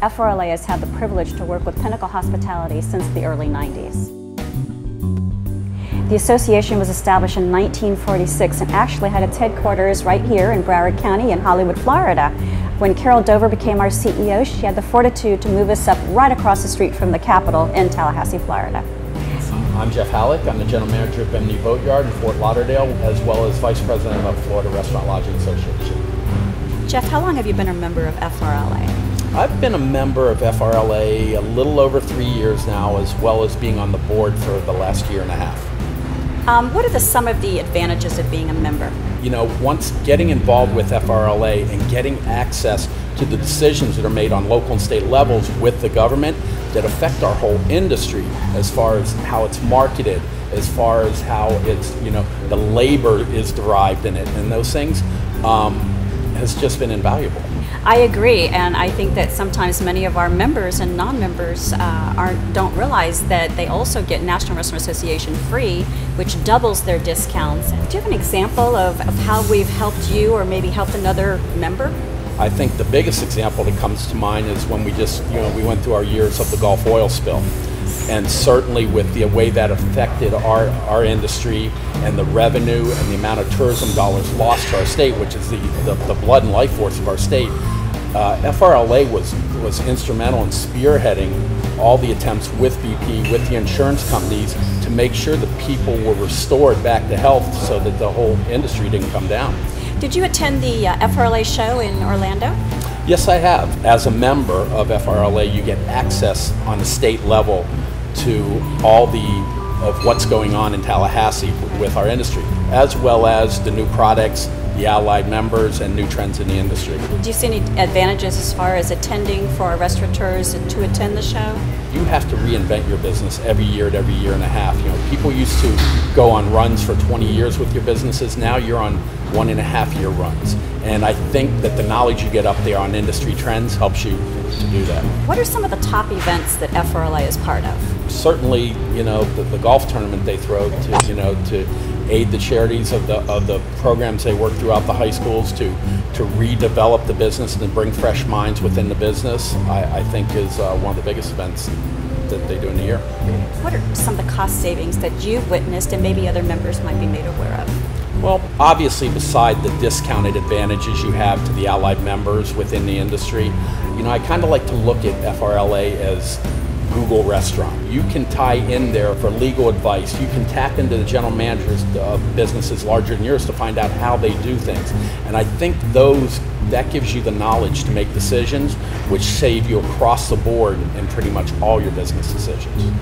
FRLA has had the privilege to work with Pinnacle Hospitality since the early 90s. The association was established in 1946 and actually had its headquarters right here in Broward County in Hollywood, Florida. When Carol Dover became our CEO, she had the fortitude to move us up right across the street from the Capitol in Tallahassee, Florida. I'm Jeff Halleck. I'm the General Manager of Bimini Boatyard in Fort Lauderdale, as well as Vice President of Florida Restaurant Lodging Association. Jeff, how long have you been a member of FRLA? I've been a member of FRLA a little over 3 years now, as well as being on the board for the last year and a half. What are some of the advantages of being a member? You know, once getting involved with FRLA and getting access to the decisions that are made on local and state levels with the government that affect our whole industry, as far as how it's marketed, as far as how it's, the labor is derived in it, and those things, has just been invaluable. I agree, and I think that sometimes many of our members and non-members don't realize that they also get National Restaurant Association free, which doubles their discounts. Do you have an example of how we've helped you or maybe helped another member? I think the biggest example that comes to mind is when we just, we went through our years of the Gulf oil spill. And certainly with the way that affected our industry and the revenue and the amount of tourism dollars lost to our state, which is the blood and life force of our state, FRLA was instrumental in spearheading all the attempts with BP, with the insurance companies, to make sure that people were restored back to health so that the whole industry didn't come down. Did you attend the FRLA show in Orlando? Yes, I have. As a member of FRLA, you get access on a state level to all of what's going on in Tallahassee with our industry, as well as the new products, the allied members, and new trends in the industry. Do you see any advantages as far as attending for our restaurateurs to attend the show? You have to reinvent your business every year and a half. People used to go on runs for 20 years with your businesses. Now you're on 1.5 year runs. And I think that the knowledge you get up there on industry trends helps you to do that. What are some of the top events that FRLA is part of? Certainly, the golf tournament they throw to aid the charities of the programs they work throughout the high schools to redevelop the business and to bring fresh minds within the business, I think is one of the biggest events that they do in the year. What are some of the cost savings that you've witnessed and maybe other members might be made aware of? Well, obviously, beside the discounted advantages you have to the allied members within the industry, I kind of like to look at FRLA as Google Restaurant. You can tie in there for legal advice. You can tap into the general managers of businesses larger than yours to find out how they do things. And I think that gives you the knowledge to make decisions which save you across the board in pretty much all your business decisions.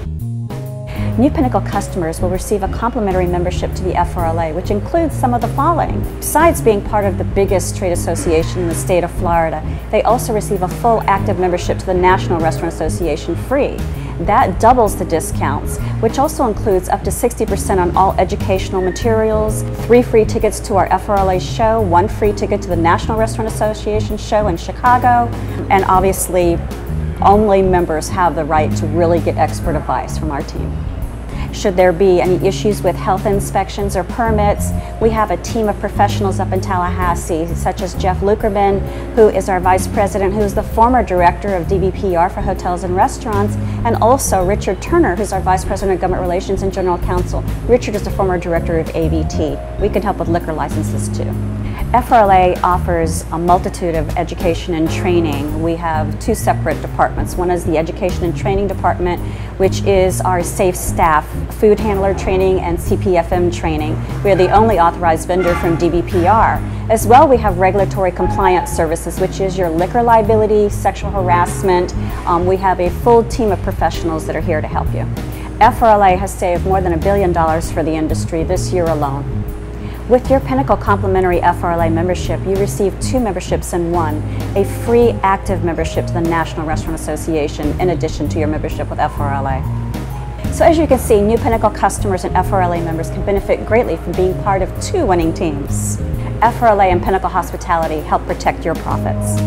New Pinnacle customers will receive a complimentary membership to the FRLA, which includes some of the following. Besides being part of the biggest trade association in the state of Florida, they also receive a full active membership to the National Restaurant Association free. That doubles the discounts, which also includes up to 60% on all educational materials, 3 free tickets to our FRLA show, 1 free ticket to the National Restaurant Association show in Chicago, and obviously only members have the right to really get expert advice from our team. Should there be any issues with health inspections or permits, we have a team of professionals up in Tallahassee, such as Jeff Lukerman, who is our Vice President, who is the former Director of DBPR for Hotels and Restaurants, and also Richard Turner, who's our Vice President of Government Relations and General Counsel. Richard is the former Director of ABT. We can help with liquor licenses too. FRLA offers a multitude of education and training. We have 2 separate departments. One is the Education and Training Department, which is our safe staff, food handler training and CPFM training. We are the only authorized vendor from DBPR. As well, we have regulatory compliance services, which is your liquor liability, sexual harassment. We have a full team of professionals that are here to help you. FRLA has saved more than $1 billion for the industry this year alone. With your Pinnacle complimentary FRLA membership, you receive 2 memberships in one, a free active membership to the National Restaurant Association in addition to your membership with FRLA. So as you can see, new Pinnacle customers and FRLA members can benefit greatly from being part of 2 winning teams. FRLA and Pinnacle Hospitality help protect your profits.